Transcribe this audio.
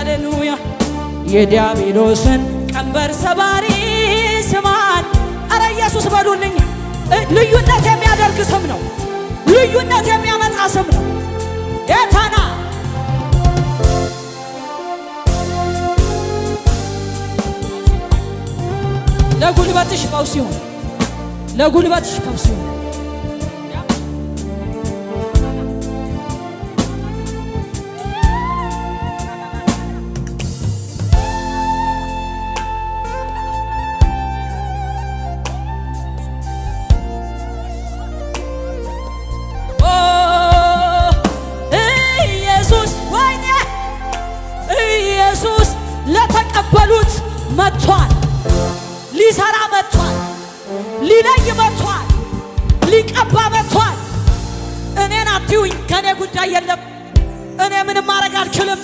ሃሌሉያ የዲያብሎስን ቀንበር ሰባሪ ስማን አረ ኢየሱስ በሉልኝ ልዩነት የሚያደርግ ስም ነው ልዩነት የሚያመጣ ስም ነው የታና ለጉልበትሽ ፈውስ ይሁን ለጉልበትሽ ፈውስ ይሁን ለተቀበሉት መጥቷል ሊሰራ መጥቷል ሊለይ መጥቷል ሊቀባ መጥቷል እኔን አትዩኝ ከኔ ጉዳይ የለም እኔ ምንም ማድረግ አልችልም